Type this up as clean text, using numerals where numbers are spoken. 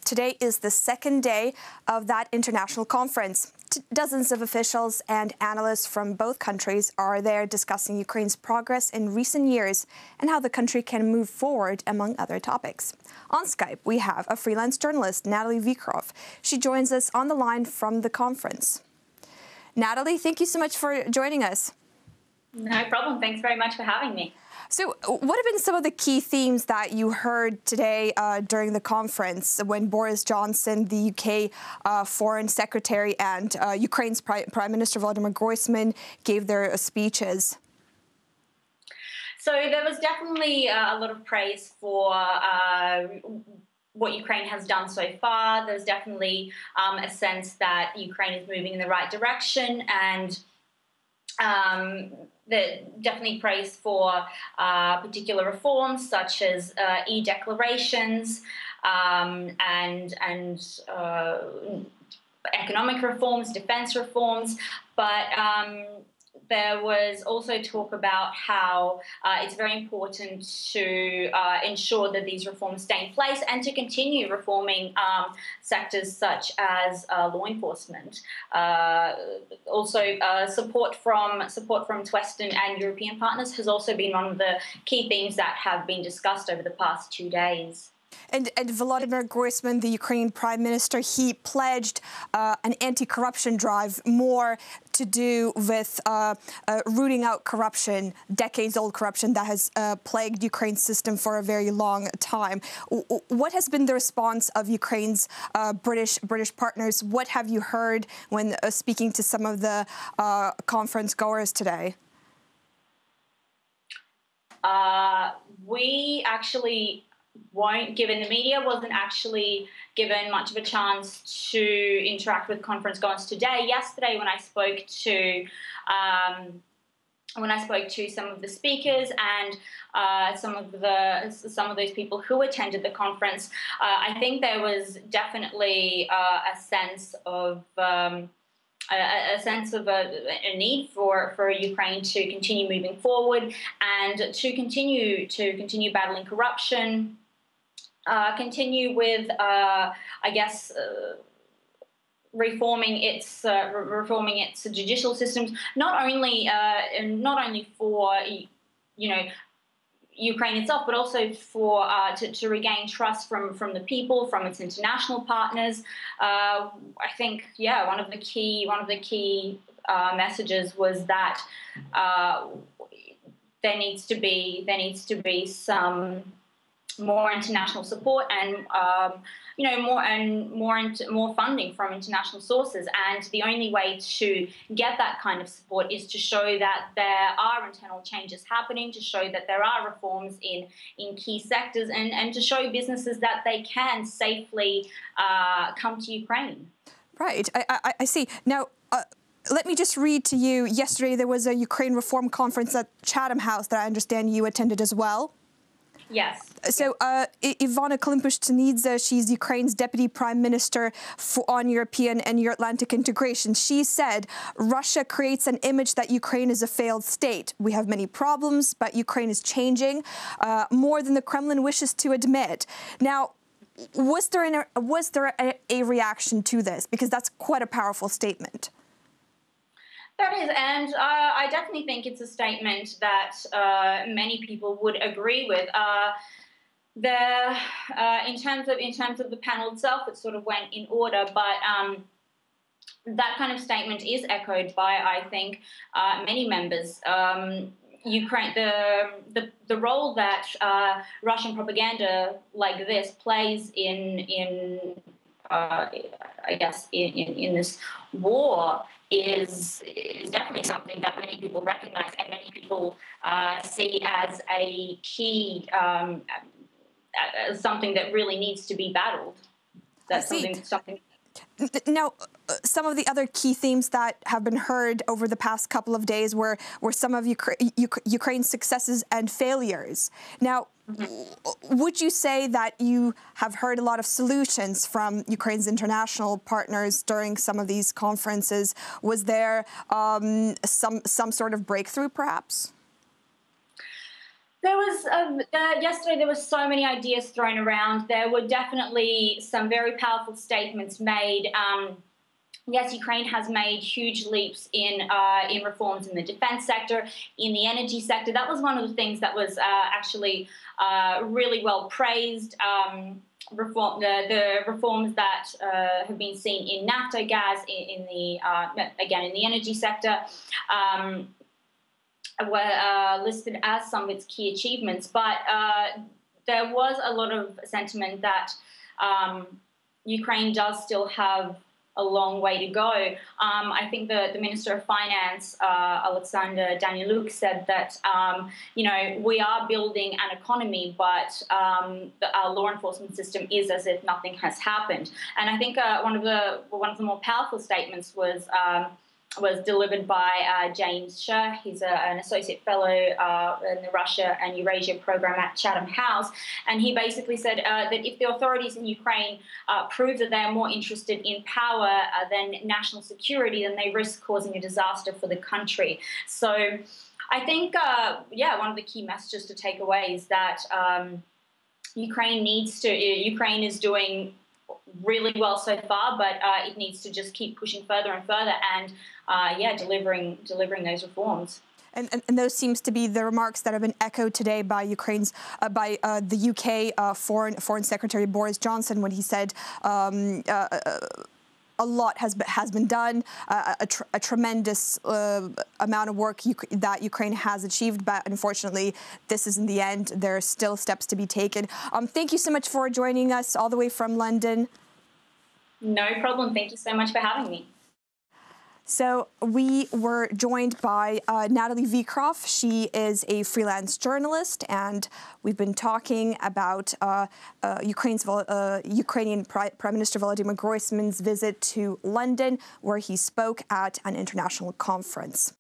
Today is the second day of that international conference. Dozens of officials and analysts from both countries are there discussing Ukraine's progress in recent years and how the country can move forward, among other topics. On Skype, we have a freelance journalist, Natalie Vikhrov. She joins us on the line from the conference. Natalie, thank you so much for joining us. No problem. Thanks very much for having me. So what have been some of the key themes that you heard today during the conference when Boris Johnson, the UK Foreign Secretary, and Ukraine's Prime Minister Volodymyr Groysman gave their speeches? So there was definitely a lot of praise for what Ukraine has done so far. There's definitely a sense that Ukraine is moving in the right direction, and definitely praise for particular reforms such as e-declarations and economic reforms, defense reforms, but there was also talk about how it's very important to ensure that these reforms stay in place and to continue reforming sectors such as law enforcement. Also, support from Western and European partners has also been one of the key themes that have been discussed over the past 2 days. And Volodymyr Groysman, the Ukrainian Prime Minister, he pledged an anti-corruption drive, more to do with rooting out corruption, decades-old corruption that has plagued Ukraine's system for a very long time. What has been the response of Ukraine's British partners? What have you heard when speaking to some of the conference goers today? We actually given the media wasn't actually given much of a chance to interact with conference goers today. Yesterday, when I spoke to some of the speakers and some of those people who attended the conference, I think there was definitely a sense of a need for Ukraine to continue moving forward and to continue battling corruption. Continue with, I guess, reforming its judicial systems, not only for Ukraine itself, but also for to regain trust from the people, from its international partners. I think, one of the key messages was that there needs to be some more international support and more funding from international sources, and the only way to get that kind of support is to show that there are internal changes happening, to show that there are reforms in key sectors, and to show businesses that they can safely come to Ukraine. Right, I see. Now, let me just read to you. Yesterday there was a Ukraine reform conference at Chatham House that I understand you attended as well. Yes. So Ivana Klympush-Tsinidze, she's Ukraine's Deputy Prime Minister on European and Euro-Atlantic integration. She said, Russia creates an image that Ukraine is a failed state. We have many problems, but Ukraine is changing more than the Kremlin wishes to admit. Now, was there a reaction to this? Because that's quite a powerful statement. That is, and I definitely think it's a statement that many people would agree with. In terms of the panel itself, it sort of went in order, but that kind of statement is echoed by, I think, many members. Ukraine, the role that Russian propaganda like this plays in this war is definitely something that many people recognize and many people see as a key, something that really needs to be battled. That's something. Now, some of the other key themes that have been heard over the past couple of days were some of Ukraine's successes and failures. Now, would you say that you have heard a lot of solutions from Ukraine's international partners during some of these conferences? Was there some sort of breakthrough, perhaps? There was yesterday. There were so many ideas thrown around. There were definitely some very powerful statements made. Yes, Ukraine has made huge leaps in reforms in the defense sector, in the energy sector. That was one of the things that was actually really well praised. The reforms that have been seen in naphtha gas, again in the energy sector. Were listed as some of its key achievements, but there was a lot of sentiment that Ukraine does still have a long way to go. I think the Minister of Finance, Alexander Daniluk, said that we are building an economy, but our law enforcement system is as if nothing has happened. And I think one of the more powerful statements was delivered by James Sher. He's an associate fellow in the Russia and Eurasia program at Chatham House. And he basically said that if the authorities in Ukraine prove that they're more interested in power than national security, then they risk causing a disaster for the country. So I think, one of the key messages to take away is that Ukraine is doing really well so far, but it needs to just keep pushing further and further and delivering those reforms. And those seems to be the remarks that have been echoed today by Ukraine's the UK Foreign Secretary Boris Johnson when he said a lot has been done, a tremendous amount of work that Ukraine has achieved, but unfortunately, this isn't the end. There are still steps to be taken. Thank you so much for joining us all the way from London. No problem. Thank you so much for having me. So we were joined by Natalie Vikhrov. She is a freelance journalist, and we've been talking about Ukrainian Prime Minister Volodymyr Groysman's visit to London, where he spoke at an international conference.